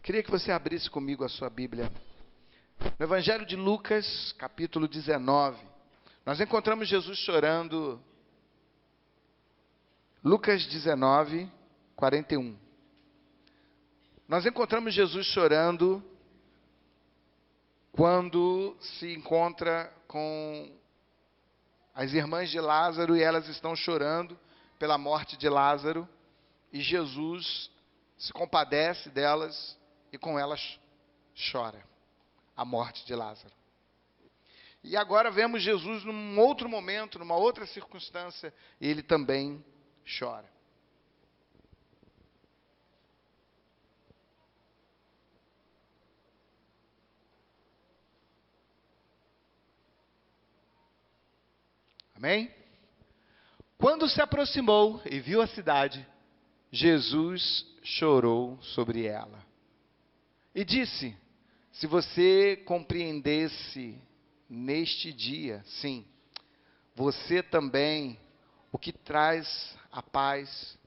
Queria que você abrisse comigo a sua Bíblia. No Evangelho de Lucas, capítulo 19, nós encontramos Jesus chorando. Lucas 19, 41. Nós encontramos Jesus chorando quando se encontra com as irmãs de Lázaro e elas estão chorando pela morte de Lázaro. E Jesus se compadece delas e com elas chora a morte de Lázaro. E agora vemos Jesus num outro momento, numa outra circunstância, e ele também chora. Amém? Quando se aproximou e viu a cidade, Jesus chorou sobre ela. E disse: se você compreendesse neste dia, sim, você também, o que traz a paz,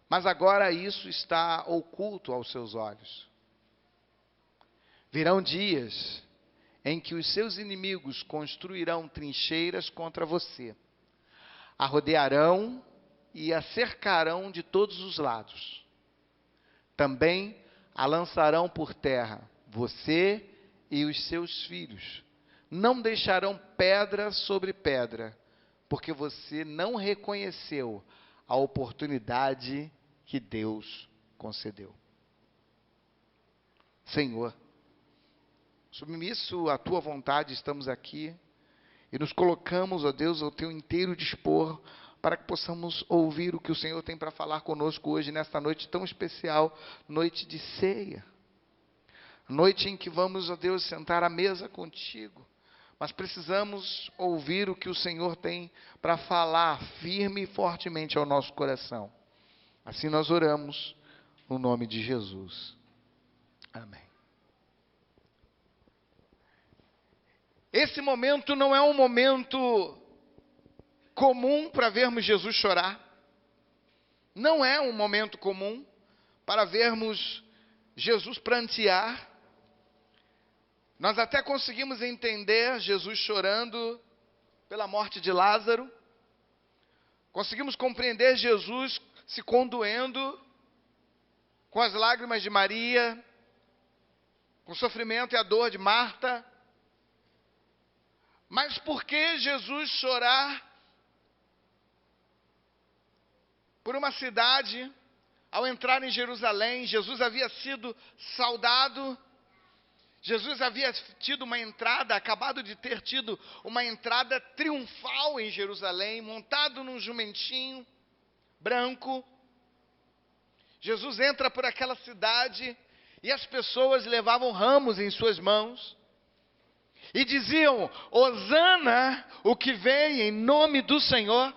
mas agora isso está oculto aos seus olhos. Virão dias em que os seus inimigos construirão trincheiras contra você, a rodearão e a cercarão de todos os lados. Também a lançarão por terra, você e os seus filhos. Não deixarão pedra sobre pedra, porque você não reconheceu a oportunidade que Deus concedeu. Senhor, submisso à tua vontade, estamos aqui e nos colocamos, ó Deus, ao teu inteiro dispor, para que possamos ouvir o que o Senhor tem para falar conosco hoje, nesta noite tão especial, noite de ceia. Noite em que vamos, ó Deus, sentar à mesa contigo. Mas precisamos ouvir o que o Senhor tem para falar firme e fortemente ao nosso coração. Assim nós oramos, no nome de Jesus. Amém. Esse momento não é um momento comum para vermos Jesus chorar. Não é um momento comum para vermos Jesus prantear. Nós até conseguimos entender Jesus chorando pela morte de Lázaro. Conseguimos compreender Jesus se condoendo com as lágrimas de Maria, com o sofrimento e a dor de Marta. Mas por que Jesus chorar por uma cidade? Ao entrar em Jerusalém, Jesus havia sido saudado. Jesus havia tido uma entrada, acabado de ter tido uma entrada triunfal em Jerusalém, montado num jumentinho branco. Jesus entra por aquela cidade e as pessoas levavam ramos em suas mãos e diziam: Hosana, o que vem em nome do Senhor.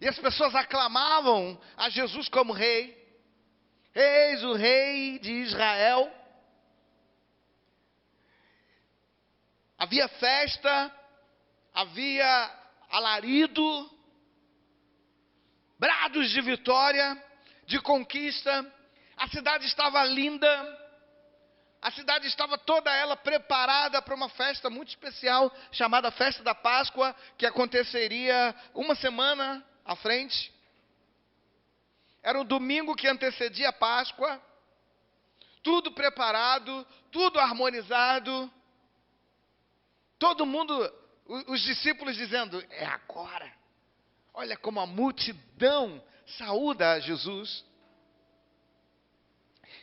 E as pessoas aclamavam a Jesus como rei. Eis o rei de Israel. Havia festa, havia alarido, brados de vitória, de conquista. A cidade estava linda, a cidade estava toda ela preparada para uma festa muito especial, chamada Festa da Páscoa, que aconteceria uma semana à frente. Era o domingo que antecedia a Páscoa, tudo preparado, tudo harmonizado. Todo mundo, os discípulos dizendo: é agora. Olha como a multidão saúda a Jesus.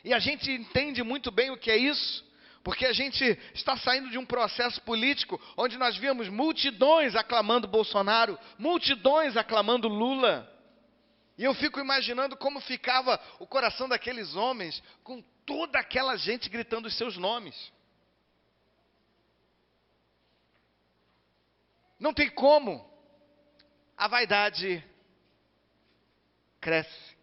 E a gente entende muito bem o que é isso, porque a gente está saindo de um processo político onde nós víamos multidões aclamando Bolsonaro, multidões aclamando Lula. E eu fico imaginando como ficava o coração daqueles homens com toda aquela gente gritando os seus nomes. Não tem como. A vaidade cresce.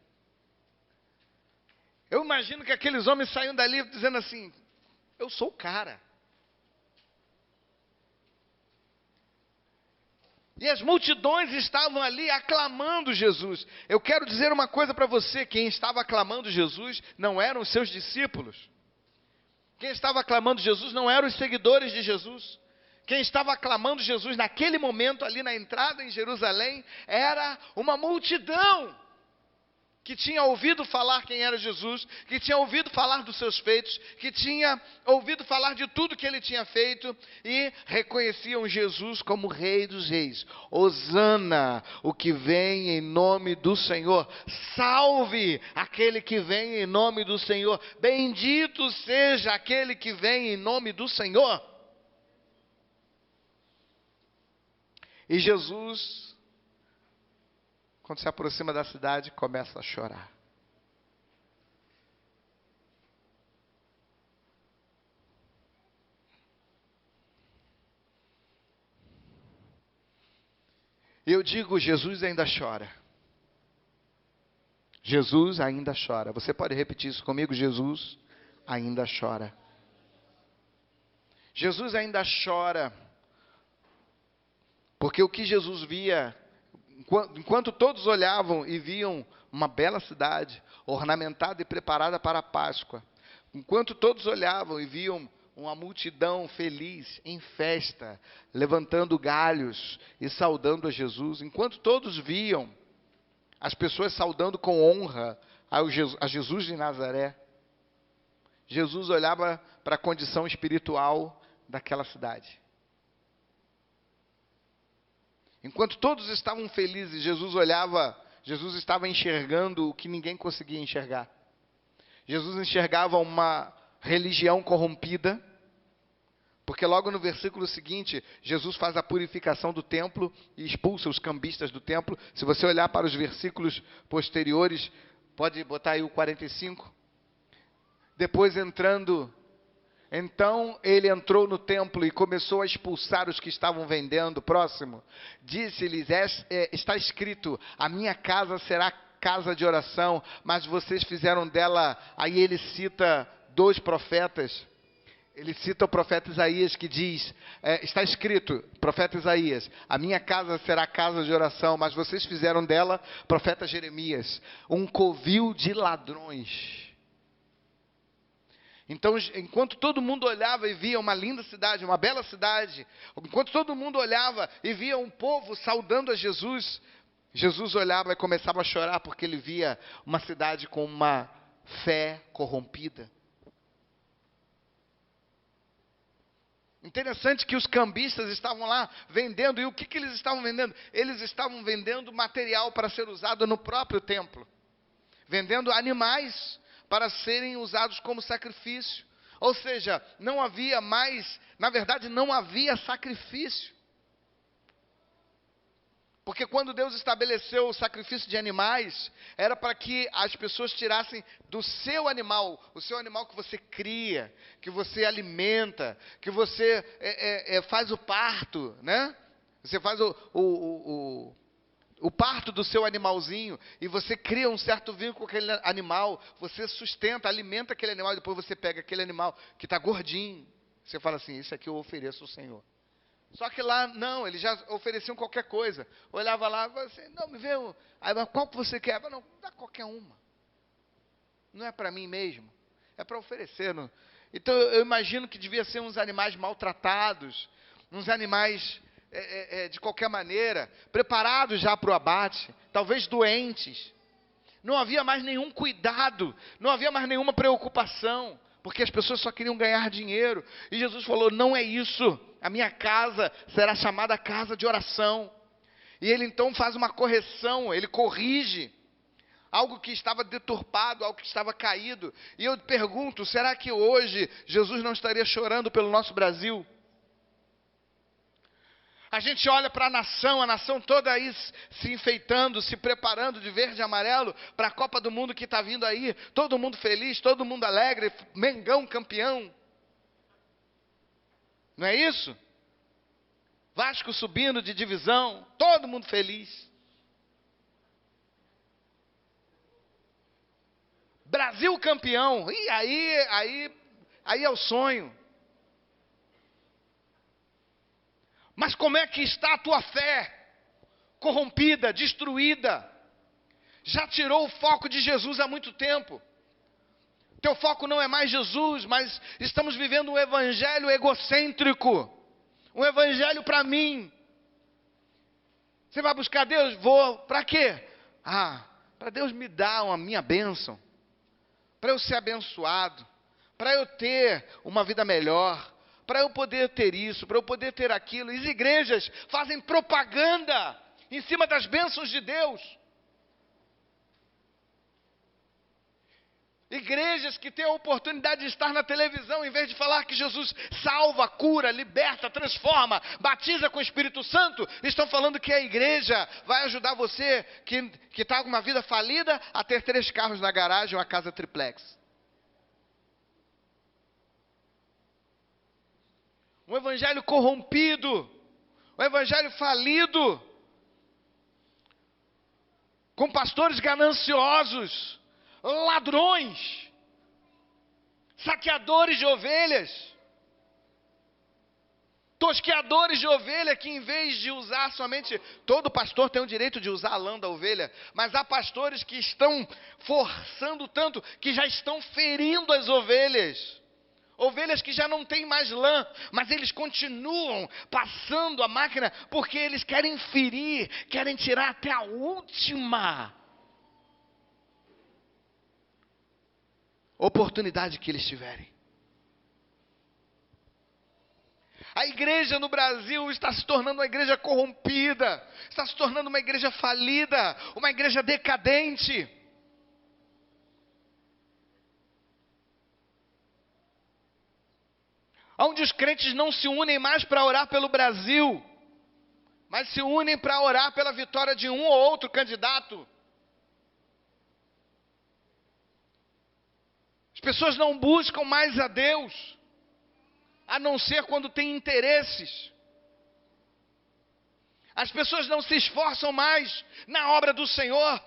Eu imagino que aqueles homens saíam dali dizendo assim: eu sou o cara. E as multidões estavam ali aclamando Jesus. Eu quero dizer uma coisa para você: quem estava aclamando Jesus não eram os seus discípulos. Quem estava aclamando Jesus não eram os seguidores de Jesus. Quem estava aclamando Jesus naquele momento ali na entrada em Jerusalém era uma multidão que tinha ouvido falar quem era Jesus, que tinha ouvido falar dos seus feitos, que tinha ouvido falar de tudo que ele tinha feito e reconheciam Jesus como Rei dos Reis. Hosana, o que vem em nome do Senhor. Salve aquele que vem em nome do Senhor. Bendito seja aquele que vem em nome do Senhor. E Jesus, quando se aproxima da cidade, começa a chorar. Eu digo, Jesus ainda chora. Jesus ainda chora. Você pode repetir isso comigo? Jesus ainda chora. Jesus ainda chora. Porque o que Jesus via, enquanto todos olhavam e viam uma bela cidade, ornamentada e preparada para a Páscoa, enquanto todos olhavam e viam uma multidão feliz, em festa, levantando galhos e saudando a Jesus, enquanto todos viam as pessoas saudando com honra a Jesus de Nazaré, Jesus olhava para a condição espiritual daquela cidade. Enquanto todos estavam felizes, Jesus estava enxergando o que ninguém conseguia enxergar. Jesus enxergava uma religião corrompida, porque logo no versículo seguinte, Jesus faz a purificação do templo e expulsa os cambistas do templo. Se você olhar para os versículos posteriores, pode botar aí o 45. Depois Então ele entrou no templo e começou a expulsar os que estavam vendendo. Próximo. Disse-lhes, está escrito, a minha casa será casa de oração, mas vocês fizeram dela. Aí ele cita 2 profetas. Ele cita o profeta Isaías que diz, está escrito, profeta Isaías, a minha casa será casa de oração, mas vocês fizeram dela, profeta Jeremias, um covil de ladrões. Então, enquanto todo mundo olhava e via uma linda cidade, uma bela cidade, enquanto todo mundo olhava e via um povo saudando a Jesus, Jesus olhava e começava a chorar porque ele via uma cidade com uma fé corrompida. Interessante que os cambistas estavam lá vendendo, e o que eles estavam vendendo? Eles estavam vendendo material para ser usado no próprio templo, vendendo animais para serem usados como sacrifício. Ou seja, não havia mais, na verdade não havia sacrifício. Porque quando Deus estabeleceu o sacrifício de animais, era para que as pessoas tirassem do seu animal, o seu animal que você cria, que você alimenta, que você faz o parto, né? Você faz o parto do seu animalzinho, e você cria um certo vínculo com aquele animal, você sustenta, alimenta aquele animal, e depois você pega aquele animal que está gordinho, você fala assim, isso aqui eu ofereço ao Senhor. Só que lá, não, eles já ofereciam qualquer coisa. Olhava lá, assim, não, me vê, aí, qual que você quer? Não, dá qualquer uma. Não é para mim mesmo, é para oferecer. Não. Então, eu imagino que devia ser uns animais maltratados, uns animais de qualquer maneira, preparados já para o abate, talvez doentes. Não havia mais nenhum cuidado, não havia mais nenhuma preocupação, porque as pessoas só queriam ganhar dinheiro. E Jesus falou, não é isso, a minha casa será chamada casa de oração. E ele então faz uma correção, ele corrige algo que estava deturpado, algo que estava caído. E eu pergunto, será que hoje Jesus não estaria chorando pelo nosso Brasil? A gente olha para a nação toda aí se enfeitando, se preparando de verde e amarelo para a Copa do Mundo que está vindo aí. Todo mundo feliz, todo mundo alegre, Mengão campeão. Não é isso? Vasco subindo de divisão, todo mundo feliz. Brasil campeão, e aí é o sonho. Mas como é que está a tua fé? corrompida, destruída. Já tirou o foco de Jesus há muito tempo. Teu foco não é mais Jesus, mas estamos vivendo um evangelho egocêntrico. Um evangelho para mim. Você vai buscar Deus? Vou. Para quê? Para Deus me dar a minha bênção. Para eu ser abençoado. Para eu ter uma vida melhor. Para eu poder ter isso, para eu poder ter aquilo. E as igrejas fazem propaganda em cima das bênçãos de Deus. Igrejas que têm a oportunidade de estar na televisão, em vez de falar que Jesus salva, cura, liberta, transforma, batiza com o Espírito Santo, estão falando que a igreja vai ajudar você, que está com uma vida falida, a ter 3 carros na garagem ou uma casa triplex. Um evangelho corrompido, um evangelho falido, com pastores gananciosos, ladrões, saqueadores de ovelhas, tosqueadores de ovelha, que em vez de usar somente, todo pastor tem o direito de usar a lã da ovelha, mas há pastores que estão forçando tanto, que já estão ferindo as ovelhas. Ovelhas que já não têm mais lã, mas eles continuam passando a máquina, porque eles querem ferir, querem tirar até a última oportunidade que eles tiverem. A igreja no Brasil está se tornando uma igreja corrompida, está se tornando uma igreja falida, uma igreja decadente. Onde os crentes não se unem mais para orar pelo Brasil, mas se unem para orar pela vitória de um ou outro candidato. As pessoas não buscam mais a Deus, a não ser quando têm interesses. As pessoas não se esforçam mais na obra do Senhor,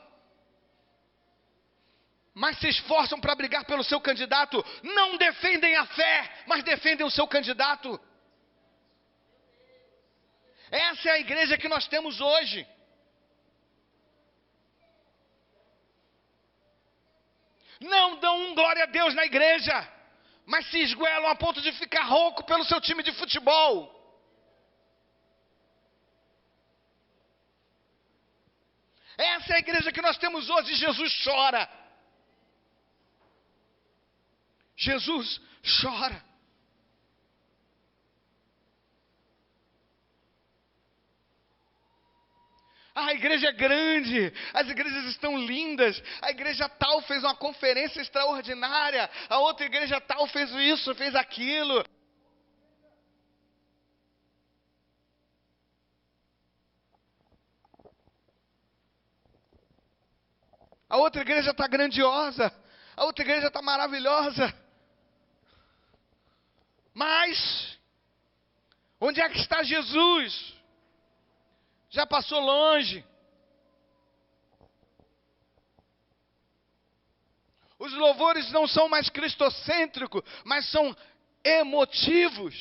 mas se esforçam para brigar pelo seu candidato. Não defendem a fé, mas defendem o seu candidato. Essa é a igreja que nós temos hoje. Não dão um glória a Deus na igreja, mas se esguelam a ponto de ficar rouco pelo seu time de futebol. Essa é a igreja que nós temos hoje. Jesus chora. Jesus chora. A igreja é grande, as igrejas estão lindas, a igreja tal fez uma conferência extraordinária, a outra igreja tal fez isso, fez aquilo. A outra igreja está grandiosa, a outra igreja está maravilhosa. Mas, onde é que está Jesus? Já passou longe. Os louvores não são mais cristocêntricos, mas são emotivos.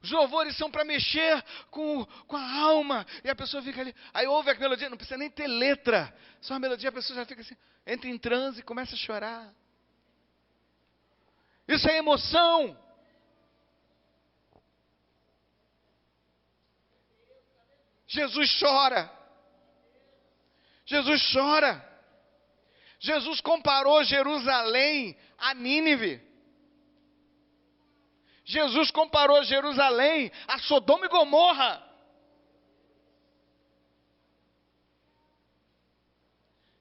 Os louvores são para mexer com a alma. E a pessoa fica ali. Aí ouve a melodia, não precisa nem ter letra. Só a melodia, a pessoa já fica assim, entra em transe e começa a chorar. Isso é emoção. Jesus chora. Jesus chora. Jesus comparou Jerusalém a Nínive. Jesus comparou Jerusalém a Sodoma e Gomorra.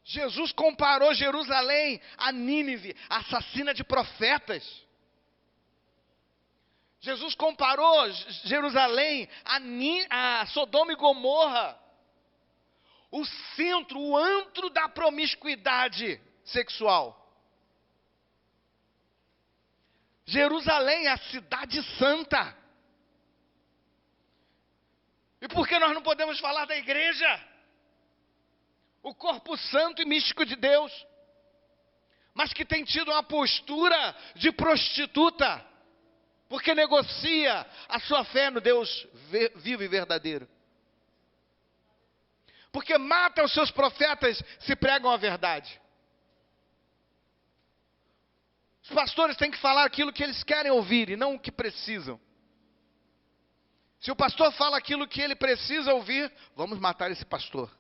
Jesus comparou Jerusalém a Nínive, assassina de profetas. Jesus comparou Jerusalém a Sodoma e Gomorra, o centro, o antro da promiscuidade sexual. Jerusalém, a cidade santa. E por que nós não podemos falar da igreja? O corpo santo e místico de Deus, mas que tem tido uma postura de prostituta, porque negocia a sua fé no Deus vivo e verdadeiro. Porque matam os seus profetas se pregam a verdade. Os pastores têm que falar aquilo que eles querem ouvir e não o que precisam. Se o pastor fala aquilo que ele precisa ouvir, vamos matar esse pastor.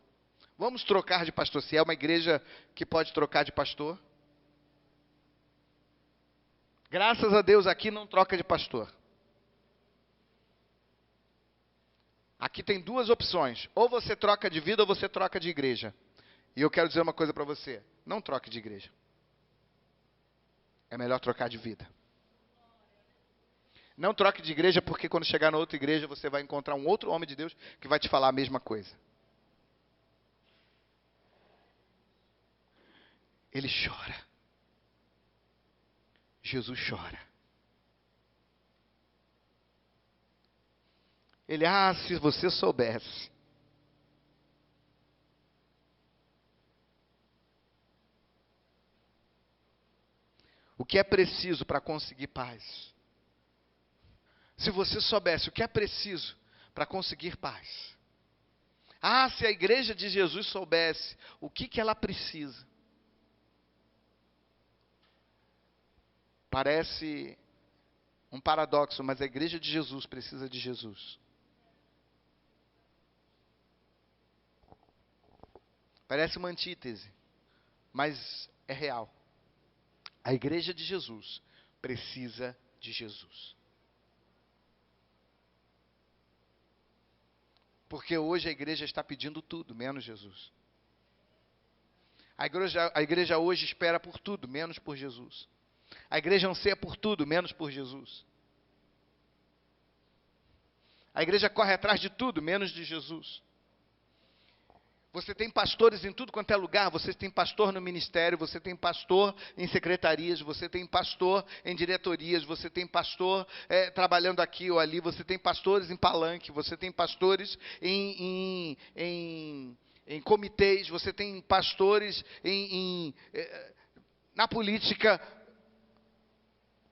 Vamos trocar de pastor. Se é uma igreja que pode trocar de pastor. Graças a Deus aqui não troca de pastor. Aqui tem duas opções. Ou você troca de vida ou você troca de igreja. E eu quero dizer uma coisa para você. Não troque de igreja. É melhor trocar de vida. Não troque de igreja porque quando chegar na outra igreja você vai encontrar um outro homem de Deus que vai te falar a mesma coisa. Ele chora. Jesus chora. Ele, se você soubesse. O que é preciso para conseguir paz? Se você soubesse o que é preciso para conseguir paz. Se a igreja de Jesus soubesse o que ela precisa. Parece um paradoxo, mas a igreja de Jesus precisa de Jesus. Parece uma antítese, mas é real. A igreja de Jesus precisa de Jesus. Porque hoje a igreja está pedindo tudo, menos Jesus. A igreja hoje espera por tudo, menos por Jesus. A igreja anseia por tudo, menos por Jesus. A igreja corre atrás de tudo, menos de Jesus. Você tem pastores em tudo quanto é lugar, você tem pastor no ministério, você tem pastor em secretarias, você tem pastor em diretorias, você tem pastor trabalhando aqui ou ali, você tem pastores em palanque, você tem pastores em comitês, você tem pastores na política,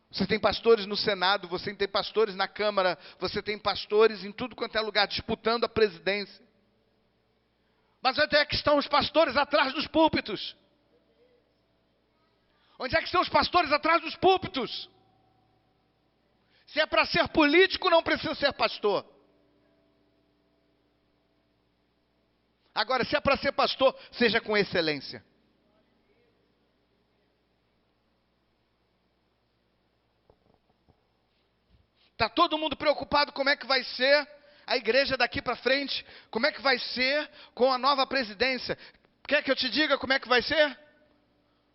você tem pastores no Senado, você tem pastores na Câmara, você tem pastores em tudo quanto é lugar, disputando a presidência. Mas onde é que estão os pastores atrás dos púlpitos? Onde é que estão os pastores atrás dos púlpitos? Se é para ser político, não precisa ser pastor. Agora, se é para ser pastor, seja com excelência. Está todo mundo preocupado como é que vai ser a igreja daqui para frente, como é que vai ser com a nova presidência. Quer que eu te diga como é que vai ser?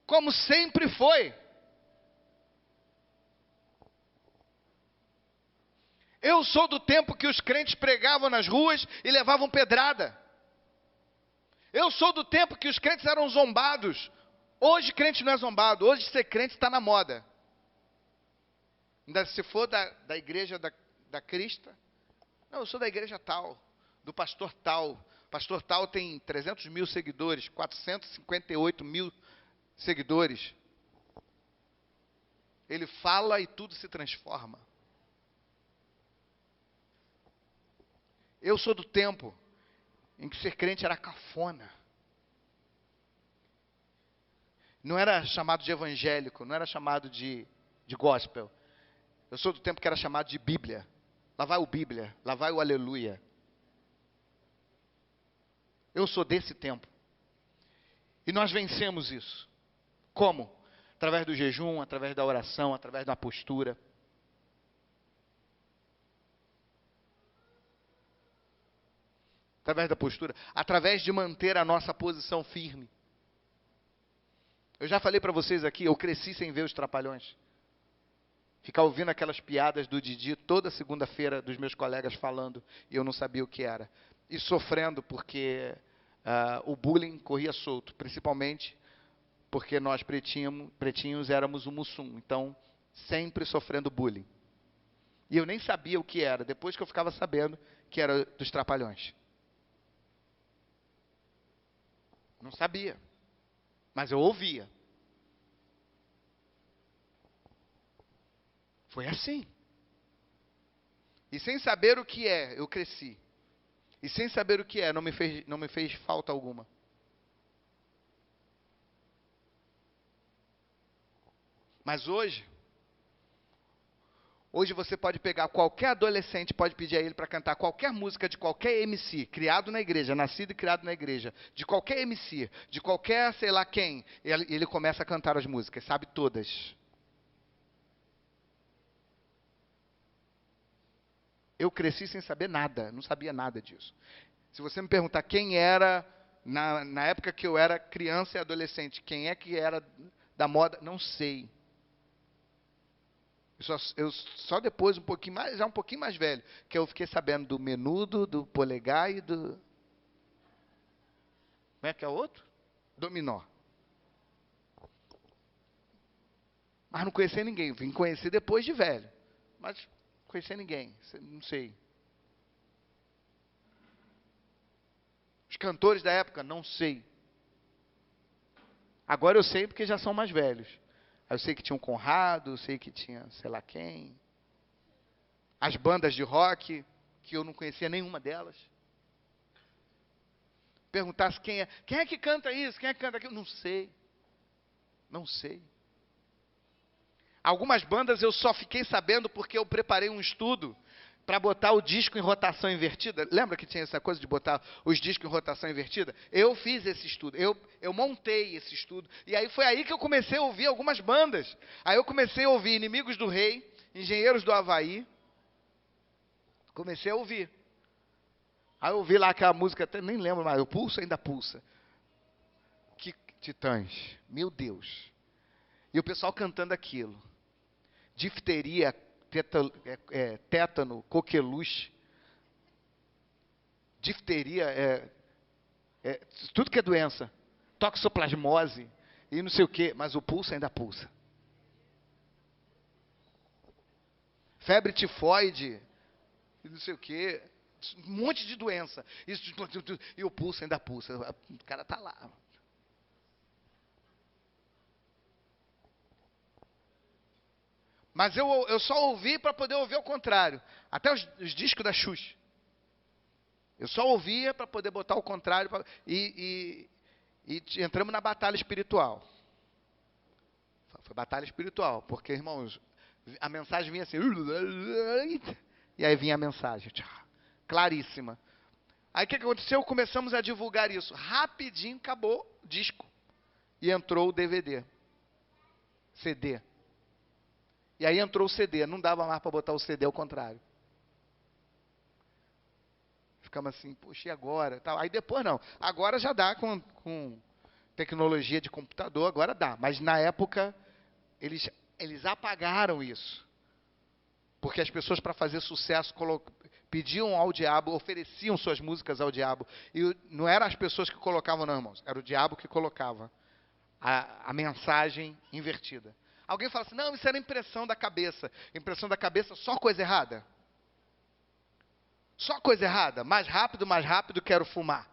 Como sempre foi. Eu sou do tempo que os crentes pregavam nas ruas e levavam pedrada. Eu sou do tempo que os crentes eram zombados. Hoje crente não é zombado, hoje ser crente está na moda. Ainda se for da igreja da Crista. Não, eu sou da igreja tal, do pastor tal. Pastor tal tem 300 mil seguidores, 458 mil seguidores. Ele fala e tudo se transforma. Eu sou do tempo em que ser crente era cafona. Não era chamado de evangélico, não era chamado de gospel. Eu sou do tempo que era chamado de Bíblia. Lá vai o Bíblia, lá vai o Aleluia. Eu sou desse tempo. E nós vencemos isso. Como? Através do jejum, através da oração, através da postura. Através da postura, através de manter a nossa posição firme. Eu já falei para vocês aqui, eu cresci sem ver os Trapalhões. Ficar ouvindo aquelas piadas do Didi toda segunda-feira dos meus colegas falando e eu não sabia o que era. E sofrendo porque o bullying corria solto, principalmente porque nós pretinhos éramos o Mussum. Então, sempre sofrendo bullying. E eu nem sabia o que era, depois que eu ficava sabendo que era dos Trapalhões. Não sabia, mas eu ouvia. Foi assim. E sem saber o que é, eu cresci. E sem saber o que é, não me fez falta alguma. Mas hoje você pode pegar qualquer adolescente, pode pedir a ele para cantar qualquer música de qualquer MC, criado na igreja, nascido e criado na igreja, de qualquer MC, de qualquer sei lá quem, e ele começa a cantar as músicas, sabe todas. Eu cresci sem saber nada, não sabia nada disso. Se você me perguntar quem era, na época que eu era criança e adolescente, quem é que era da moda, não sei. Eu só depois, um pouquinho mais velho, que eu fiquei sabendo do Menudo, do Polegar e do... Como é que é o outro? Dominó. Mas não conhecia ninguém. Vim conhecer depois de velho. Mas não conhecia ninguém. Não sei. Os cantores da época, não sei. Agora eu sei porque já são mais velhos. Eu sei que tinha um Conrado, eu sei que tinha sei lá quem. As bandas de rock, que eu não conhecia nenhuma delas. Perguntasse quem é que canta isso, quem é que canta aquilo, não sei. Não sei. Algumas bandas eu só fiquei sabendo porque eu preparei um estudo para botar o disco em rotação invertida. Lembra que tinha essa coisa de botar os discos em rotação invertida? Eu fiz esse estudo, eu montei esse estudo. E aí foi aí que eu comecei a ouvir algumas bandas. Aí eu comecei a ouvir Inimigos do Rei, Engenheiros do Havaí. Comecei a ouvir. Aí eu ouvi lá aquela música, até nem lembro mais, o Pulsa ainda pulsa. Que Titãs, meu Deus. E o pessoal cantando aquilo. Difteria, tétano, coqueluche. Difteria, tudo que é doença. Toxoplasmose e não sei o quê, mas o pulso ainda pulsa. Febre tifoide e não sei o quê. Um monte de doença. E o pulso ainda pulsa. O cara está lá. Mas eu só ouvi para poder ouvir ao contrário. Até os discos da Xuxa. Eu só ouvia para poder botar o contrário. E entramos na batalha espiritual. Foi batalha espiritual. Porque, irmãos, a mensagem vinha assim. E aí vinha a mensagem. Claríssima. Aí o que aconteceu? Começamos a divulgar isso. Rapidinho acabou o disco. E entrou o DVD. CD. E aí entrou o CD. Não dava mais para botar o CD ao contrário. Ficamos assim, poxa, e agora? Aí depois não. Agora já dá com tecnologia de computador, agora dá. Mas na época, eles apagaram isso. Porque as pessoas, para fazer sucesso, pediam ao diabo, ofereciam suas músicas ao diabo. E não eram as pessoas que colocavam, não, irmãos. Era o diabo que colocava a mensagem invertida. Alguém fala assim, não, isso era impressão da cabeça. Impressão da cabeça, só coisa errada. Só coisa errada. Mais rápido, quero fumar.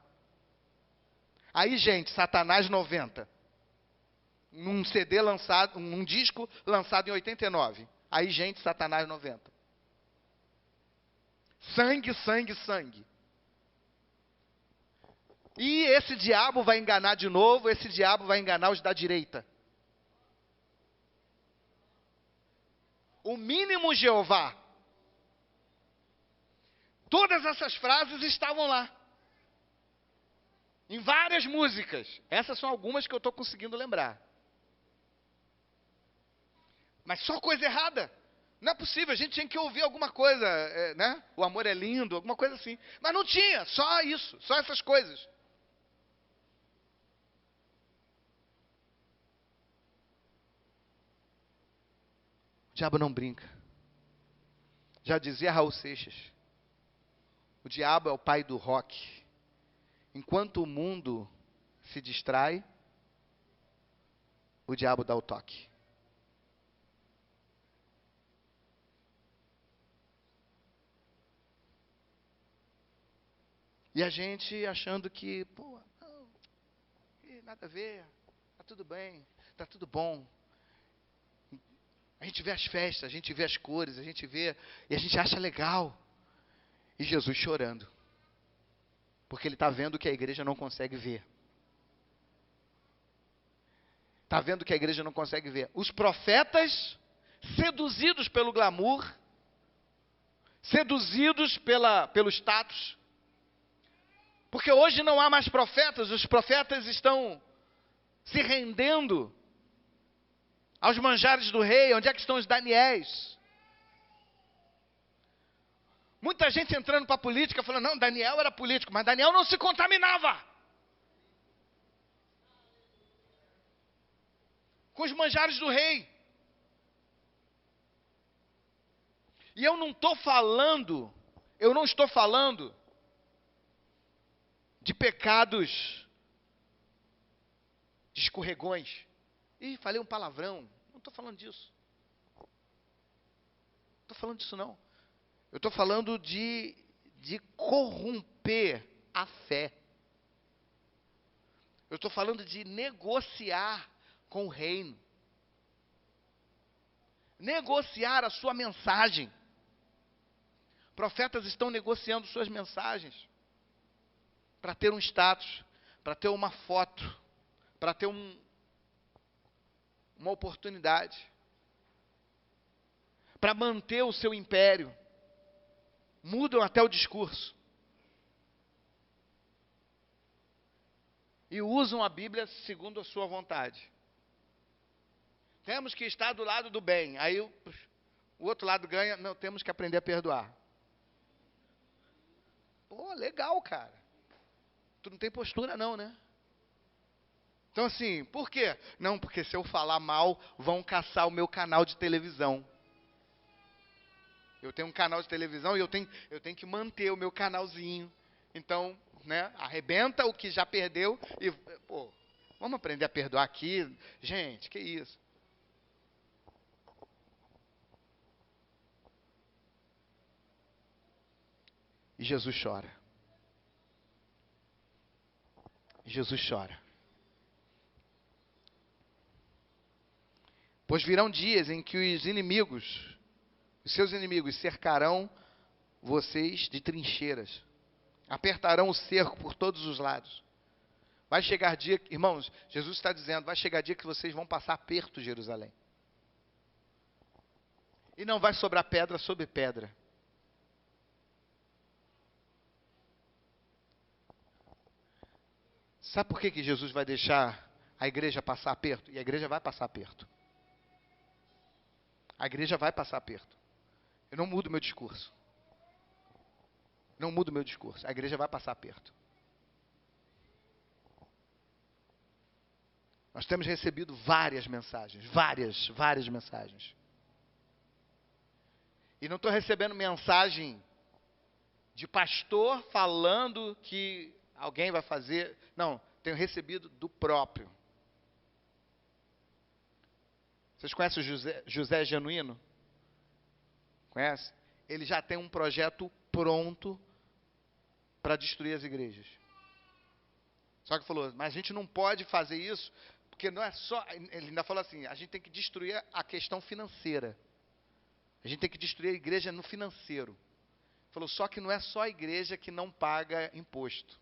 Aí, gente, Satanás 90. Num CD lançado, um disco lançado em 89. Aí, gente, Satanás 90. Sangue, sangue, sangue. E esse diabo vai enganar de novo, esse diabo vai enganar os da direita. O mínimo Jeová. Todas essas frases estavam lá. Em várias músicas. Essas são algumas que eu estou conseguindo lembrar. Mas só coisa errada. Não é possível, a gente tinha que ouvir alguma coisa, né? O amor é lindo, alguma coisa assim. Mas não tinha, só isso, só essas coisas. O diabo não brinca. Já dizia Raul Seixas. O diabo é o pai do rock. Enquanto o mundo se distrai, o diabo dá o toque. E a gente achando que, pô, não, nada a ver, tá tudo bem, tá tudo bom. A gente vê as festas, a gente vê as cores, a gente vê, e a gente acha legal. E Jesus chorando. Porque ele está vendo o que a igreja não consegue ver. Está vendo o que a igreja não consegue ver. Os profetas, seduzidos pelo glamour, seduzidos pelo status. Porque hoje não há mais profetas, os profetas estão se rendendo aos manjares do rei. Onde é que estão os Daniéis? Muita gente entrando para a política falando, não, Daniel era político, mas Daniel não se contaminava com os manjares do rei. E eu não estou falando de pecados, de escorregões. Ih, falei um palavrão. Não estou falando disso. Não estou falando disso não. Eu estou falando de corromper a fé. Eu estou falando de negociar com o reino. Negociar a sua mensagem. Profetas estão negociando suas mensagens para ter um status, para ter uma foto, para ter uma oportunidade, para manter o seu império. Mudam até o discurso. E usam a Bíblia segundo a sua vontade. Temos que estar do lado do bem. Aí o outro lado ganha. Não, temos que aprender a perdoar. Pô, legal, cara. Tu não tem postura não, né? Então assim, por quê? Não, porque se eu falar mal, vão caçar o meu canal de televisão. Eu tenho um canal de televisão e eu tenho que manter o meu canalzinho. Então, né, arrebenta o que já perdeu e, pô, vamos aprender a perdoar aqui. Gente, que isso? E Jesus chora. Jesus chora. Pois virão dias em que os seus inimigos cercarão vocês de trincheiras. Apertarão o cerco por todos os lados. Vai chegar dia, irmãos, Jesus está dizendo, vai chegar dia que vocês vão passar aperto, Jerusalém. E não vai sobrar pedra sobre pedra. Sabe por que Jesus vai deixar a igreja passar aperto? E a igreja vai passar aperto. A igreja vai passar aperto. Eu não mudo meu discurso. Não mudo meu discurso. A igreja vai passar aperto. Nós temos recebido várias mensagens. Várias mensagens. E não estou recebendo mensagem de pastor falando que alguém vai fazer. Não, tenho recebido do próprio. Vocês conhecem o José Genuíno? Conhece? Ele já tem um projeto pronto para destruir as igrejas. Só que falou, mas a gente não pode fazer isso, porque não é só... Ele ainda falou assim, a gente tem que destruir a questão financeira. A gente tem que destruir a igreja no financeiro. Falou, só que não é só a igreja que não paga imposto.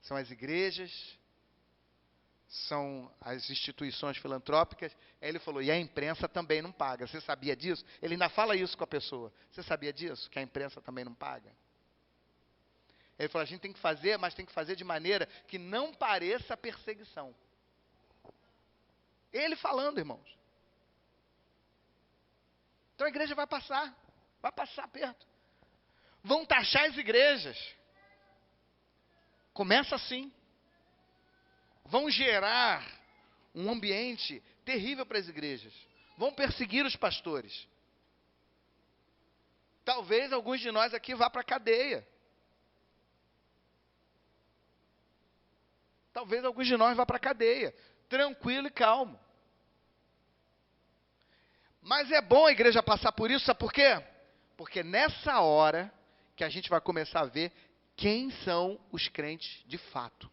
São as igrejas, são as instituições filantrópicas. Aí ele falou, e a imprensa também não paga. Você sabia disso? Ele ainda fala isso com a pessoa. Você sabia disso? Que a imprensa também não paga? Ele falou, a gente tem que fazer, mas tem que fazer de maneira que não pareça perseguição. Ele falando, irmãos. Então a igreja vai passar perto. Vão taxar as igrejas. Começa assim. Vão gerar um ambiente terrível para as igrejas. Vão perseguir os pastores. Talvez alguns de nós aqui vá para a cadeia. Talvez alguns de nós vá para a cadeia. Tranquilo e calmo. Mas é bom a igreja passar por isso, sabe por quê? Porque nessa hora que a gente vai começar a ver quem são os crentes de fato.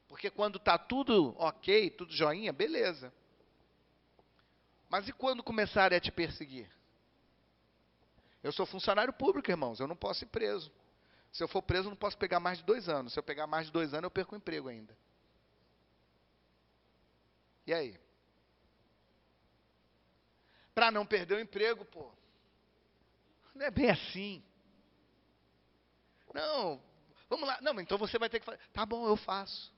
Porque quando está tudo ok, tudo joinha, beleza. Mas e quando começarem a te perseguir? Eu sou funcionário público, irmãos, eu não posso ir preso. Se eu for preso, eu não posso pegar mais de 2 anos. Se eu pegar mais de 2 anos, eu perco o emprego ainda. E aí? Para não perder o emprego, pô. Não é bem assim. Não, vamos lá. Não, então você vai ter que fazer. Tá bom, eu faço.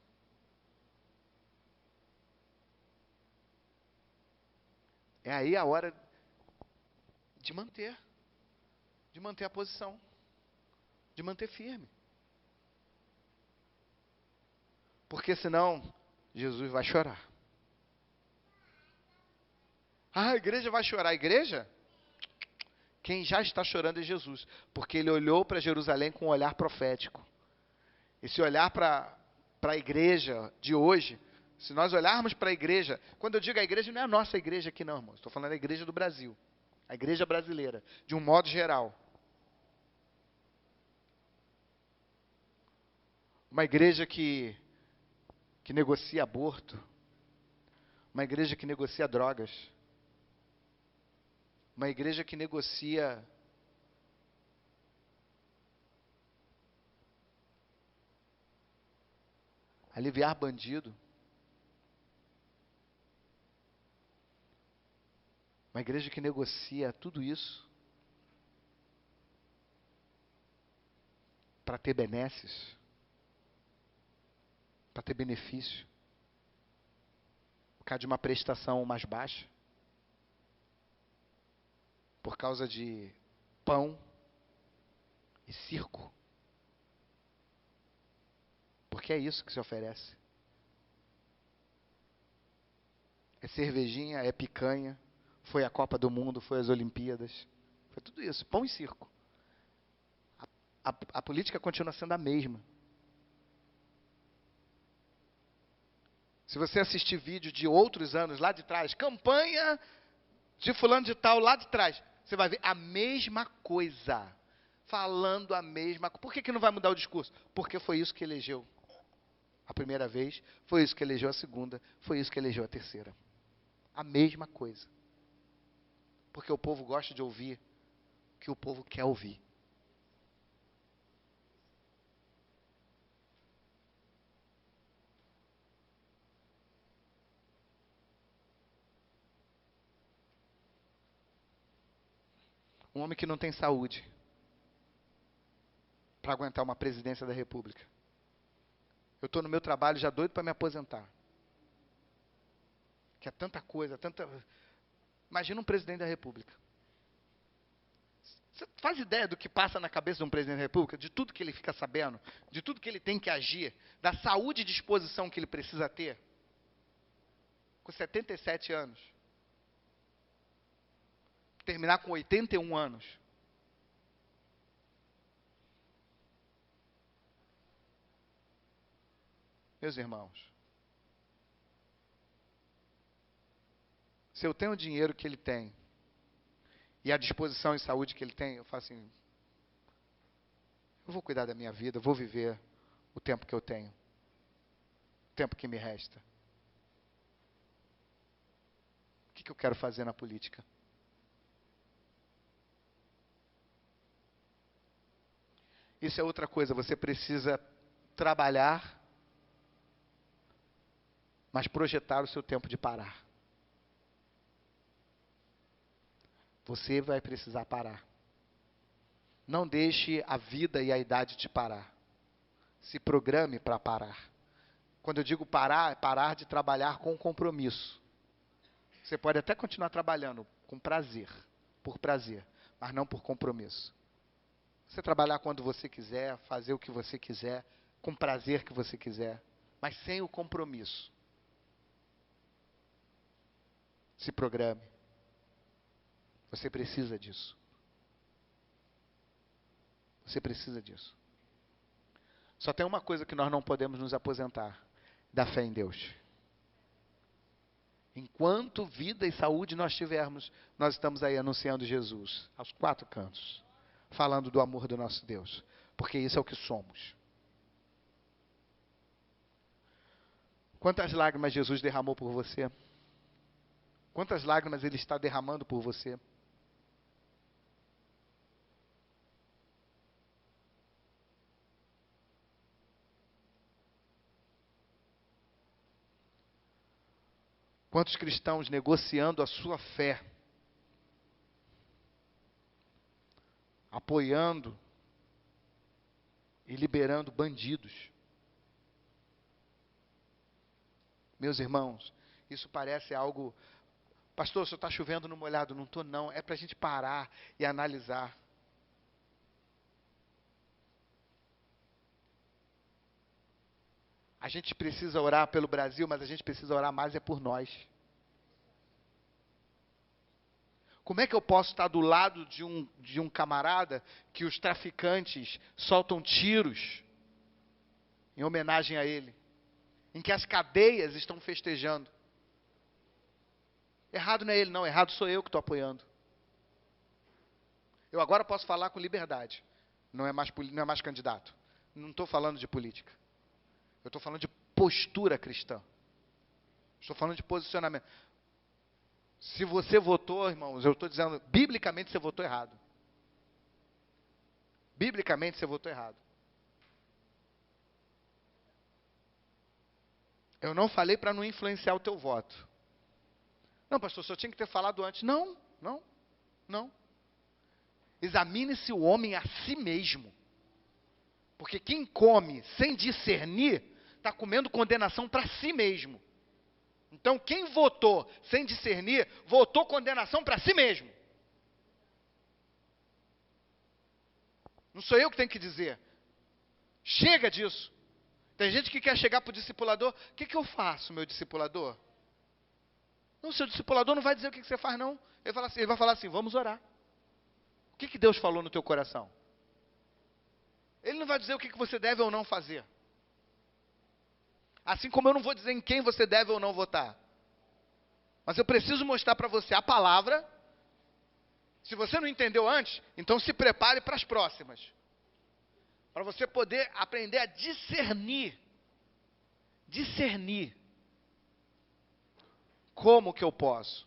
É aí a hora de manter. De manter a posição. De manter firme. Porque senão, Jesus vai chorar. Ah, a igreja vai chorar. A igreja? Quem já está chorando é Jesus. Porque ele olhou para Jerusalém com um olhar profético. Esse olhar para a igreja de hoje, se nós olharmos para a igreja, quando eu digo a igreja, não é a nossa igreja aqui não, irmão. Estou falando da igreja do Brasil. A igreja brasileira, de um modo geral. Uma igreja que negocia aborto. Uma igreja que negocia drogas. Uma igreja que negocia aliviar bandido. Uma igreja que negocia tudo isso para ter benesses, para ter benefício, por causa de uma prestação mais baixa, por causa de pão e circo. Porque é isso que se oferece. É cervejinha, é picanha, foi a Copa do Mundo, foi as Olimpíadas, foi tudo isso, pão e circo. A política continua sendo a mesma. Se você assistir vídeo de outros anos lá de trás, campanha de fulano de tal lá de trás, você vai ver a mesma coisa, falando a mesma coisa. Por que não vai mudar o discurso? Porque foi isso que elegeu a primeira vez, foi isso que elegeu a segunda, foi isso que elegeu a terceira. A mesma coisa. Porque o povo gosta de ouvir o que o povo quer ouvir. Um homem que não tem saúde para aguentar uma presidência da República. Eu estou no meu trabalho já doido para me aposentar. Que é tanta coisa, tanta... Imagina um presidente da República. Você faz ideia do que passa na cabeça de um presidente da República? De tudo que ele fica sabendo? De tudo que ele tem que agir? Da saúde e disposição que ele precisa ter? Com 77 anos. Terminar com 81 anos. Meus irmãos, se eu tenho o dinheiro que ele tem, e a disposição e saúde que ele tem, eu falo assim, eu vou cuidar da minha vida, eu vou viver o tempo que eu tenho, o tempo que me resta. O que eu quero fazer na política? Isso é outra coisa, você precisa trabalhar, mas projetar o seu tempo de parar. Você vai precisar parar. Não deixe a vida e a idade te parar. Se programe para parar. Quando eu digo parar, é parar de trabalhar com compromisso. Você pode até continuar trabalhando com prazer, por prazer, mas não por compromisso. Você trabalhar quando você quiser, fazer o que você quiser, com prazer que você quiser, mas sem o compromisso. Se programe. Você precisa disso. Você precisa disso. Só tem uma coisa que nós não podemos nos aposentar: da fé em Deus. Enquanto vida e saúde nós tivermos, nós estamos aí anunciando Jesus, aos 4 cantos, falando do amor do nosso Deus, porque isso é o que somos. Quantas lágrimas Jesus derramou por você? Quantas lágrimas Ele está derramando por você? Quantos cristãos negociando a sua fé, apoiando e liberando bandidos. Meus irmãos, isso parece algo... Pastor, o senhor está chovendo no molhado? Não estou não, é para a gente parar e analisar. A gente precisa orar pelo Brasil, mas a gente precisa orar mais por nós. Como é que eu posso estar do lado de um camarada que os traficantes soltam tiros em homenagem a ele? Em que as cadeias estão festejando. Errado não é ele não, errado sou eu que estou apoiando. Eu agora posso falar com liberdade. Não é mais candidato. Não estou falando de política. Eu estou falando de postura cristã. Estou falando de posicionamento. Se você votou, irmãos, eu estou dizendo, biblicamente você votou errado. Biblicamente você votou errado. Eu não falei para não influenciar o teu voto. Não, pastor, só tinha que ter falado antes. Não. Examine-se o homem a si mesmo. Porque quem come sem discernir, está comendo condenação para si mesmo. Então, quem votou sem discernir, votou condenação para si mesmo. Não sou eu que tenho que dizer. Chega disso. Tem gente que quer chegar para o discipulador. O que eu faço, meu discipulador? Não, seu discipulador não vai dizer o que você faz, não. Ele vai falar assim, vamos orar. O que Deus falou no teu coração? Ele não vai dizer o que você deve ou não fazer. Assim como eu não vou dizer em quem você deve ou não votar. Mas eu preciso mostrar para você a palavra. Se você não entendeu antes, então se prepare para as próximas. Para você poder aprender a discernir. Discernir. Como que eu posso?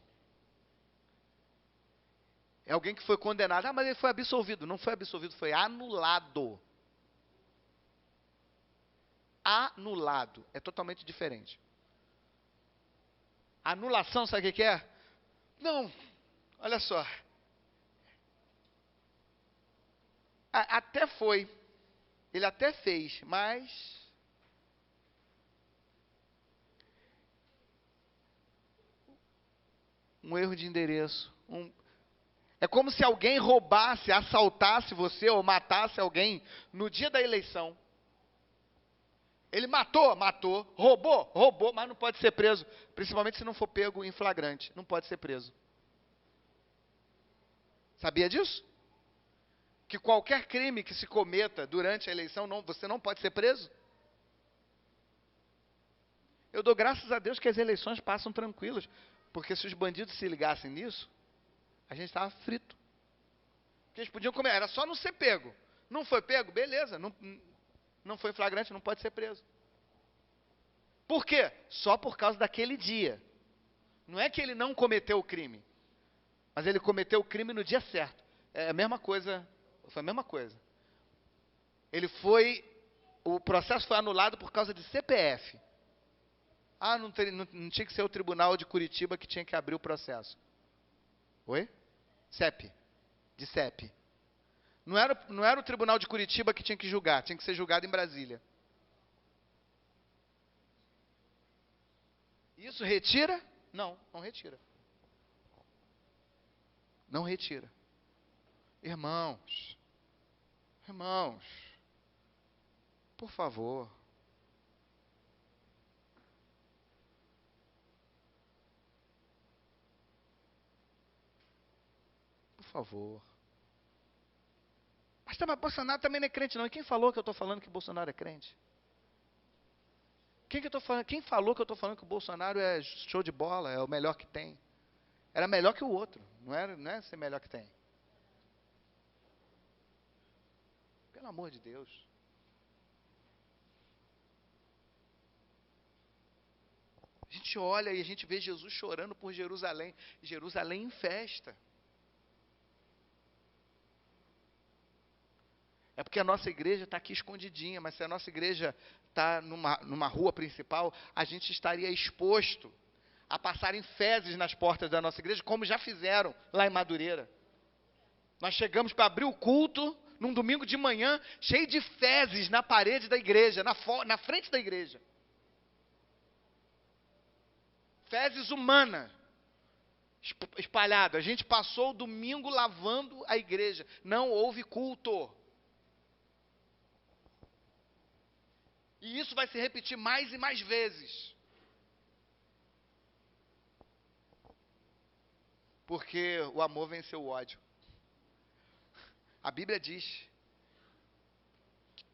É alguém que foi condenado. Ah, mas ele foi absolvido. Não foi absolvido, foi anulado. Anulado. É totalmente diferente. Anulação, sabe o que é? Não, olha só. Até foi. Ele até fez, mas... um erro de endereço. É como se alguém roubasse, assaltasse você ou matasse alguém no dia da eleição. Ele matou, roubou, mas não pode ser preso. Principalmente se não for pego em flagrante. Não pode ser preso. Sabia disso? Que qualquer crime que se cometa durante a eleição, você não pode ser preso? Eu dou graças a Deus que as eleições passam tranquilas. Porque se os bandidos se ligassem nisso, a gente estava frito. Porque eles podiam comer, era só não ser pego. Não foi pego? Beleza. Não foi flagrante, não pode ser preso. Por quê? Só por causa daquele dia. Não é que ele não cometeu o crime. Mas ele cometeu o crime no dia certo. É a mesma coisa. Foi a mesma coisa. O processo foi anulado por causa de CPF. Ah, não tinha que ser o tribunal de Curitiba que tinha que abrir o processo. Oi? CEP. De CEP. Não era o tribunal de Curitiba que tinha que julgar, tinha que ser julgado em Brasília. Isso retira? Não retira. Não retira. Irmãos, por favor. Por favor. Mas Bolsonaro também não é crente, não. E quem falou que eu estou falando que Bolsonaro é crente? Quem falou que eu estou falando que o Bolsonaro é show de bola, é o melhor que tem? Era melhor que o outro, não é ser melhor que tem. Pelo amor de Deus. A gente olha e a gente vê Jesus chorando por Jerusalém. Jerusalém em festa. É porque a nossa igreja está aqui escondidinha, mas se a nossa igreja está numa rua principal, a gente estaria exposto a passarem fezes nas portas da nossa igreja, como já fizeram lá em Madureira. Nós chegamos para abrir o culto, num domingo de manhã, cheio de fezes na parede da igreja, na frente da igreja. Fezes humanas, espalhado. A gente passou o domingo lavando a igreja. Não houve culto. E isso vai se repetir mais e mais vezes. Porque o amor venceu o ódio. A Bíblia diz: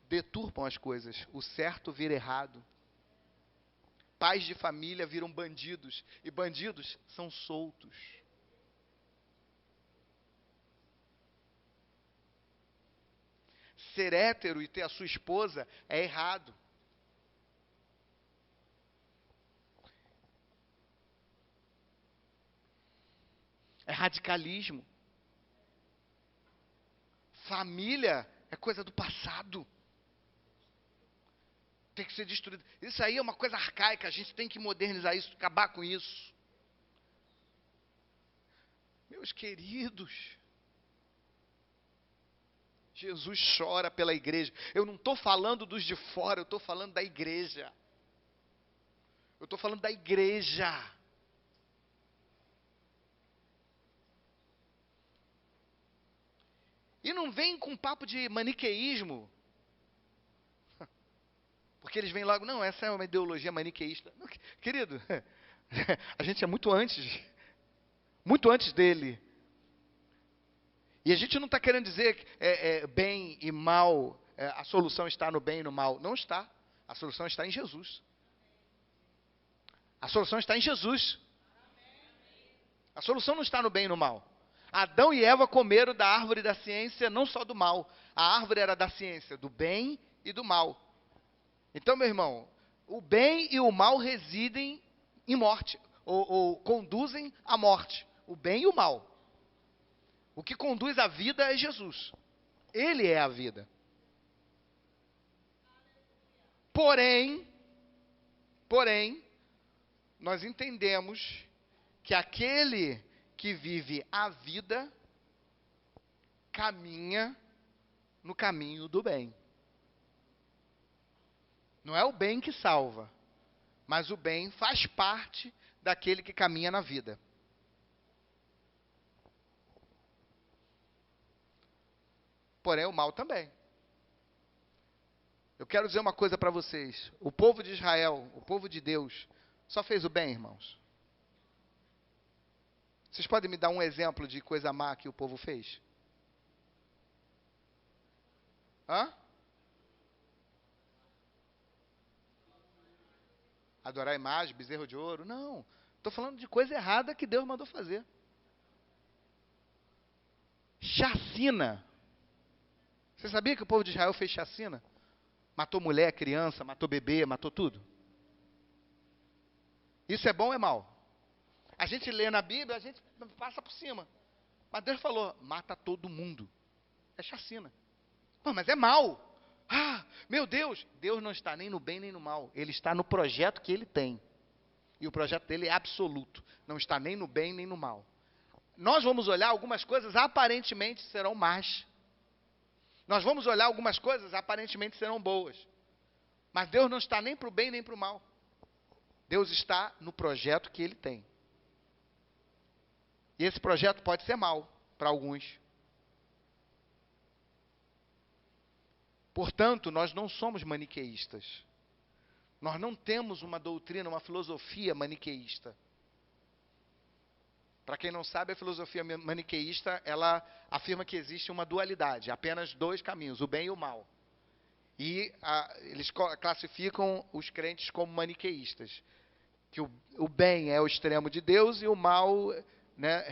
deturpam as coisas, o certo vira errado. Pais de família viram bandidos, e bandidos são soltos. Ser hétero e ter a sua esposa é errado. É radicalismo. Família é coisa do passado. Tem que ser destruído. Isso aí é uma coisa arcaica, a gente tem que modernizar isso, acabar com isso. Meus queridos, Jesus chora pela igreja. Eu não estou falando dos de fora, eu estou falando da igreja. Eu estou falando da igreja. E não vem com papo de maniqueísmo. Porque eles vêm logo, não, essa é uma ideologia maniqueísta. Não, querido, a gente é muito antes dele. E a gente não está querendo dizer que bem e mal, a solução está no bem e no mal. Não está. A solução está em Jesus. A solução está em Jesus. A solução não está no bem e no mal. Adão e Eva comeram da árvore da ciência, não só do mal. A árvore era da ciência, do bem e do mal. Então, meu irmão, o bem e o mal residem em morte, ou conduzem à morte. O bem e o mal. O que conduz à vida é Jesus. Ele é a vida. Porém, nós entendemos que aquele que vive a vida caminha no caminho do bem. Não é o bem que salva, mas o bem faz parte daquele que caminha na vida. Porém, o mal também. Eu quero dizer uma coisa para vocês. O povo de Israel, o povo de Deus, só fez o bem, irmãos. Vocês podem me dar um exemplo de coisa má que o povo fez? Hã? Adorar a imagem, bezerro de ouro? Não. Estou falando de coisa errada que Deus mandou fazer. Chacina. Você sabia que o povo de Israel fez chacina? Matou mulher, criança, matou bebê, matou tudo. Isso é bom ou é mal? A gente lê na Bíblia, a gente passa por cima. Mas Deus falou, mata todo mundo. É chacina. Pô, mas é mal. Ah, meu Deus. Deus não está nem no bem nem no mal. Ele está no projeto que ele tem. E o projeto dele é absoluto. Não está nem no bem nem no mal. Nós vamos olhar algumas coisas, aparentemente serão más. Nós vamos olhar algumas coisas, aparentemente serão boas. Mas Deus não está nem para o bem nem para o mal. Deus está no projeto que ele tem. E esse projeto pode ser mau para alguns. Portanto, nós não somos maniqueístas. Nós não temos uma doutrina, uma filosofia maniqueísta. Para quem não sabe, a filosofia maniqueísta, ela afirma que existe uma dualidade, apenas dois caminhos, o bem e o mal. E eles classificam os crentes como maniqueístas. Que o bem é o extremo de Deus e o mal, né,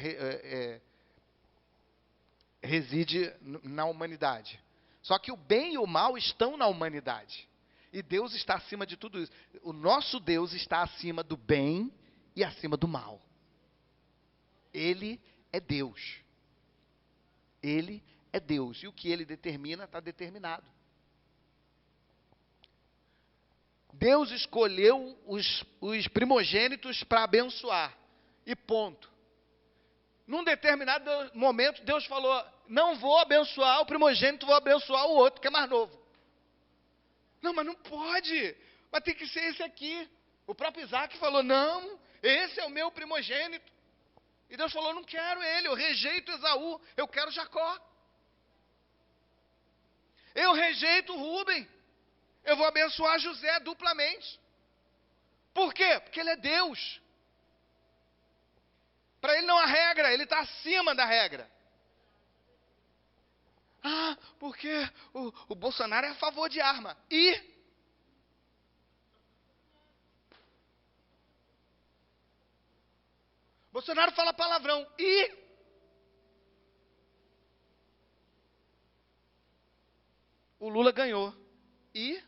reside na humanidade. Só que o bem e o mal estão na humanidade. E Deus está acima de tudo isso. O nosso Deus está acima do bem e acima do mal. Ele é Deus. Ele é Deus. E o que ele determina está determinado. Deus escolheu os primogênitos para abençoar. E ponto. Num determinado momento, Deus falou, não vou abençoar o primogênito, vou abençoar o outro, que é mais novo. Não, mas não pode. Mas tem que ser esse aqui. O próprio Isaac falou, não, esse é o meu primogênito. E Deus falou, não quero ele, eu rejeito Esaú, eu quero Jacó. Eu rejeito Rúben, eu vou abençoar José duplamente. Por quê? Porque ele é Deus. Para ele não há regra, ele está acima da regra. Ah, porque o Bolsonaro é a favor de arma. E? Bolsonaro fala palavrão. E? O Lula ganhou. E?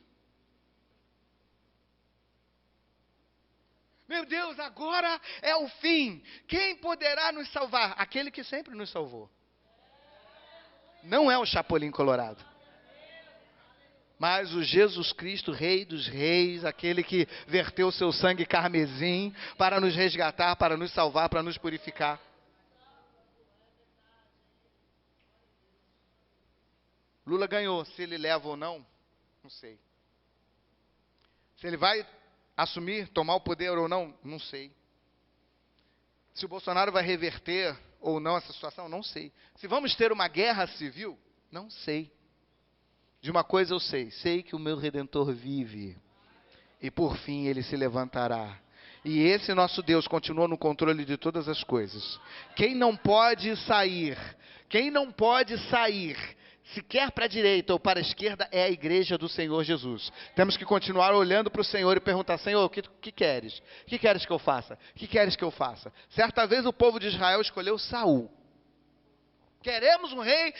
Meu Deus, agora é o fim. Quem poderá nos salvar? Aquele que sempre nos salvou. Não é o Chapolin Colorado. Mas o Jesus Cristo, Rei dos Reis, aquele que verteu seu sangue carmesim para nos resgatar, para nos salvar, para nos purificar. Lula ganhou. Se ele leva ou não, não sei. Se ele vai assumir, tomar o poder ou não, não sei. Se o Bolsonaro vai reverter ou não essa situação, não sei. Se vamos ter uma guerra civil, não sei. De uma coisa eu sei que o meu Redentor vive. E por fim ele se levantará. E esse nosso Deus continua no controle de todas as coisas. Quem não pode sair, sequer para a direita ou para a esquerda, é a igreja do Senhor Jesus. Temos que continuar olhando para o Senhor e perguntar, Senhor, o que queres? O que queres que eu faça? O que queres que eu faça? Certa vez o povo de Israel escolheu Saul. Queremos um rei,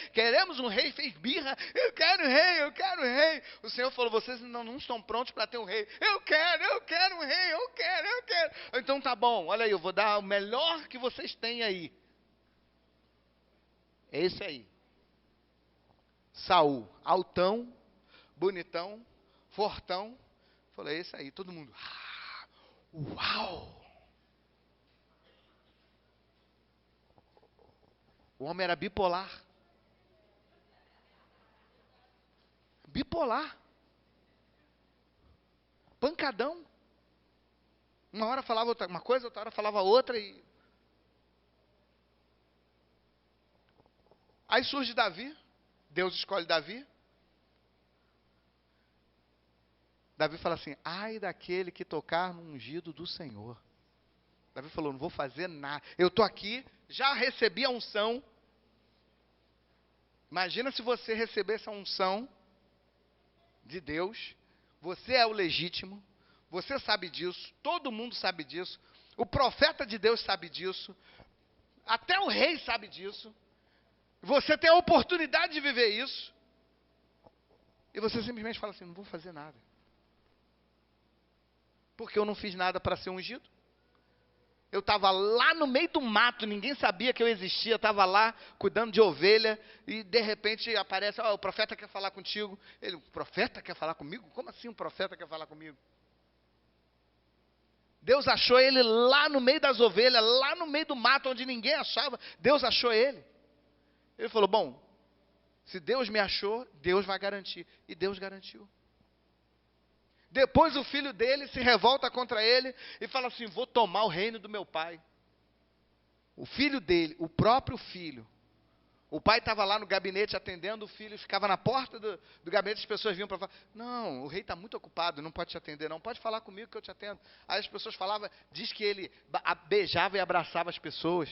fez birra, eu quero um rei. O Senhor falou, vocês não estão prontos para ter um rei. Eu quero um rei, eu quero. Então tá bom, olha aí, eu vou dar o melhor que vocês têm aí. É esse aí. Saul, altão, bonitão, fortão. Falei, é esse aí, todo mundo. Uau! O homem era bipolar. Bipolar. Pancadão. Uma hora falava uma coisa, outra hora falava outra. Aí surge Davi. Deus escolhe Davi. Davi fala assim, ai daquele que tocar no ungido do Senhor. Davi falou, não vou fazer nada. Eu estou aqui, já recebi a unção. Imagina se você receber essa unção de Deus. Você é o legítimo. Você sabe disso. Todo mundo sabe disso. O profeta de Deus sabe disso. Até o rei sabe disso. Você tem a oportunidade de viver isso. E você simplesmente fala assim, não vou fazer nada. Porque eu não fiz nada para ser ungido. Eu estava lá no meio do mato, ninguém sabia que eu existia, estava lá cuidando de ovelha, e de repente aparece, o profeta quer falar contigo. Ele, o profeta quer falar comigo? Como assim um profeta quer falar comigo? Deus achou ele lá no meio das ovelhas, lá no meio do mato, onde ninguém achava. Deus achou ele. Ele falou, bom, se Deus me achou, Deus vai garantir. E Deus garantiu. Depois o filho dele se revolta contra ele e fala assim, vou tomar o reino do meu pai. O filho dele, o próprio filho. O pai estava lá no gabinete atendendo, o filho ficava na porta do gabinete, as pessoas vinham para falar, não, o rei está muito ocupado, não pode te atender não, pode falar comigo que eu te atendo. Aí as pessoas falavam, diz que ele beijava e abraçava as pessoas.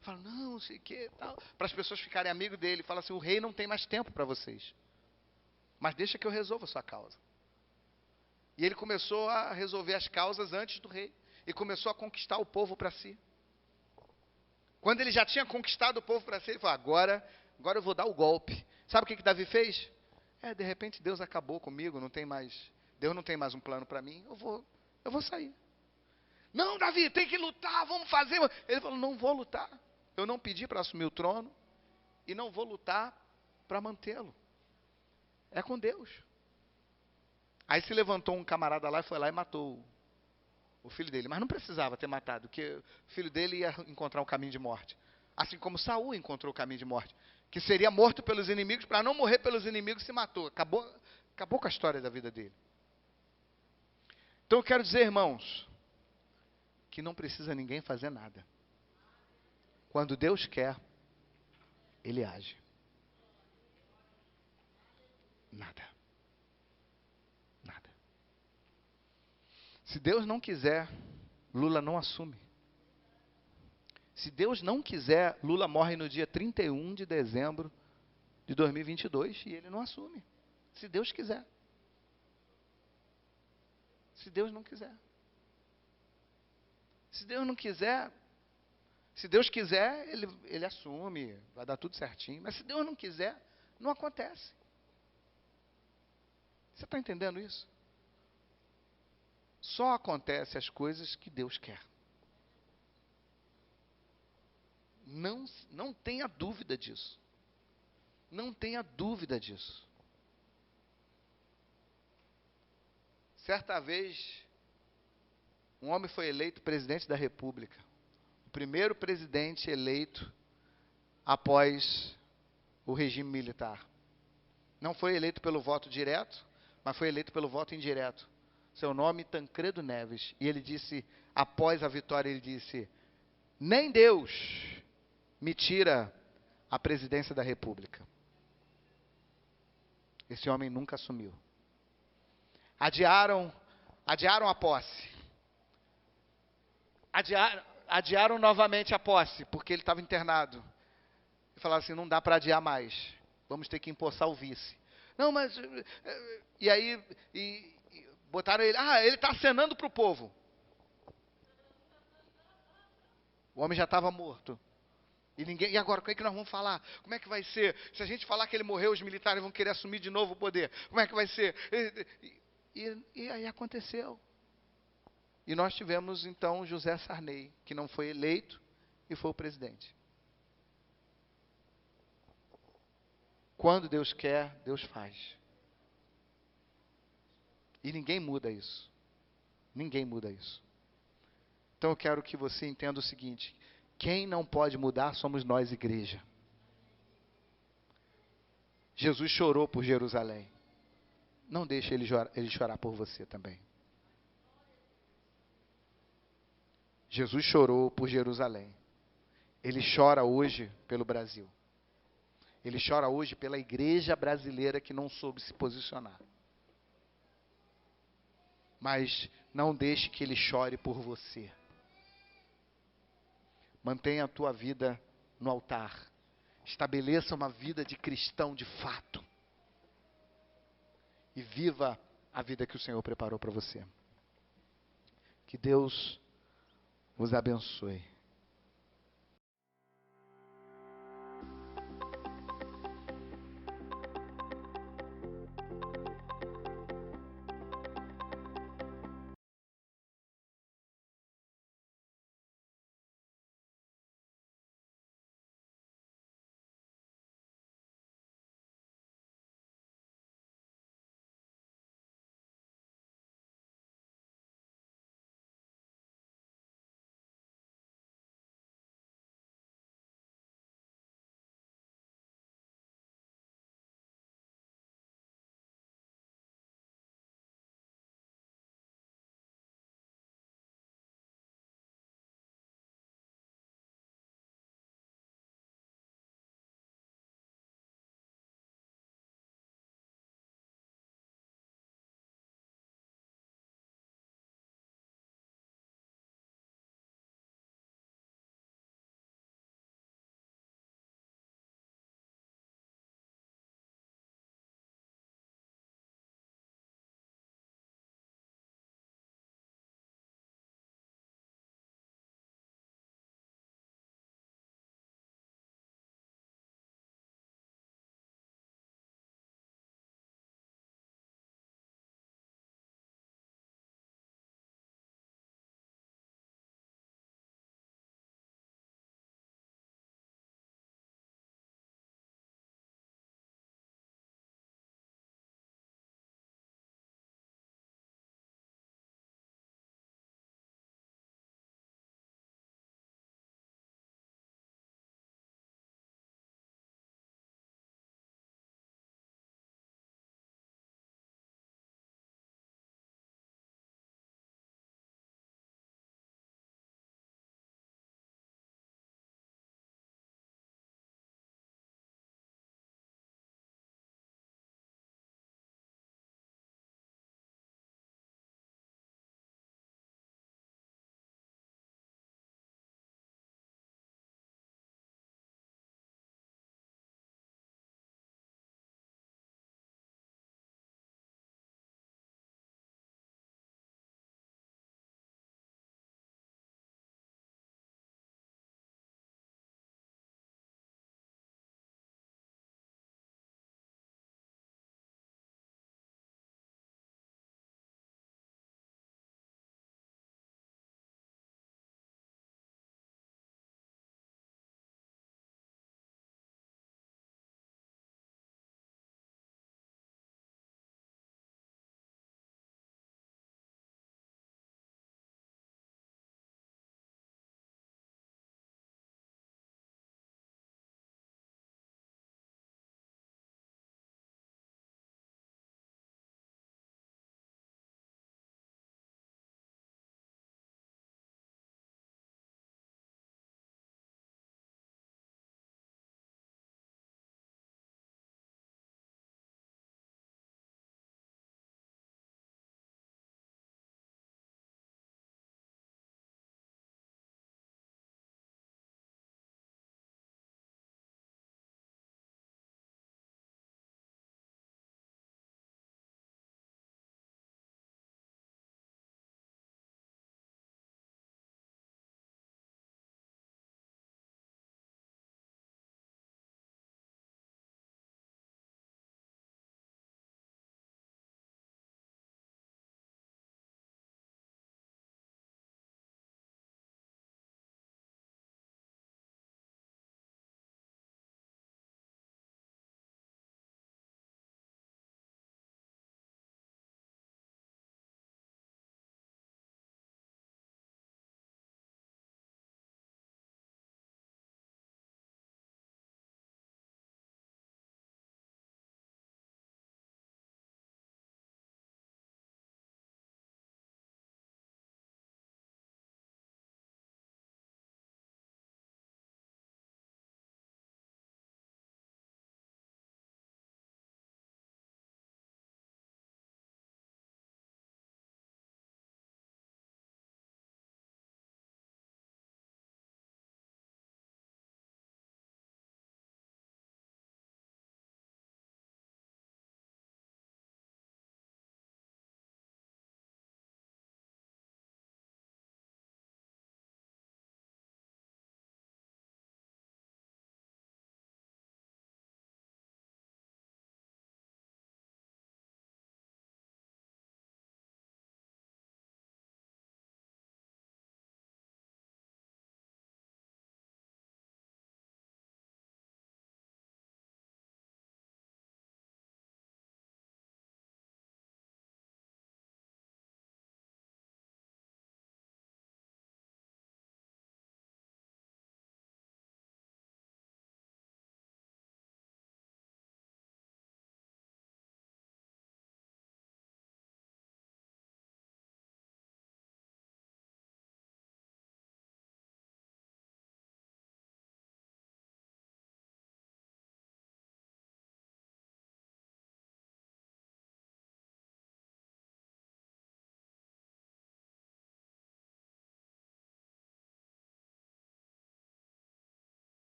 Fala, não sei o que, tal, para as pessoas ficarem amigos dele. Fala assim, o rei não tem mais tempo para vocês. Mas deixa que eu resolva a sua causa. E ele começou a resolver as causas antes do rei. E começou a conquistar o povo para si. Quando ele já tinha conquistado o povo para si, ele falou, agora eu vou dar o golpe. Sabe o que Davi fez? De repente Deus acabou comigo, Deus não tem mais um plano para mim, eu vou sair. Não, Davi, tem que lutar, vamos fazer. Ele falou, não vou lutar. Eu não pedi para assumir o trono e não vou lutar para mantê-lo. É com Deus. Aí se levantou um camarada lá e foi lá e matou o filho dele. Mas não precisava ter matado, porque o filho dele ia encontrar um caminho de morte. Assim como Saul encontrou o caminho de morte. Que seria morto pelos inimigos, para não morrer pelos inimigos, se matou. Acabou com a história da vida dele. Então eu quero dizer, irmãos, que não precisa ninguém fazer nada. Quando Deus quer, Ele age. Nada. Nada. Se Deus não quiser, Lula não assume. Se Deus não quiser, Lula morre no dia 31 de dezembro de 2022 e ele não assume. Se Deus quiser. Se Deus não quiser. Se Deus não quiser, se Deus quiser, ele assume, vai dar tudo certinho. Mas se Deus não quiser, não acontece. Você está entendendo isso? Só acontece as coisas que Deus quer. Não tenha dúvida disso. Não tenha dúvida disso. Certa vez, um homem foi eleito presidente da República. O primeiro presidente eleito após o regime militar. Não foi eleito pelo voto direto, mas foi eleito pelo voto indireto. Seu nome, Tancredo Neves. E ele disse, após a vitória, ele disse: nem Deus me tira a presidência da República. Esse homem nunca assumiu. Adiaram a posse. Adiaram novamente a posse, porque ele estava internado. E falaram assim, não dá para adiar mais. Vamos ter que empossar o vice. Não, mas... E aí, botaram ele... ele está acenando para o povo. O homem já estava morto. E agora, como é que nós vamos falar? Como é que vai ser? Se a gente falar que ele morreu, os militares vão querer assumir de novo o poder. Como é que vai ser? E aí aconteceu. E nós tivemos, então, José Sarney, que não foi eleito e foi o presidente. Quando Deus quer, Deus faz. E ninguém muda isso. Ninguém muda isso. Então eu quero que você entenda o seguinte: quem não pode mudar somos nós, igreja. Jesus chorou por Jerusalém. Não deixe ele chorar por você também. Jesus chorou por Jerusalém. Ele chora hoje pelo Brasil. Ele chora hoje pela igreja brasileira que não soube se posicionar. Mas não deixe que ele chore por você. Mantenha a tua vida no altar. Estabeleça uma vida de cristão de fato. E viva a vida que o Senhor preparou para você. Que Deus vos abençoe.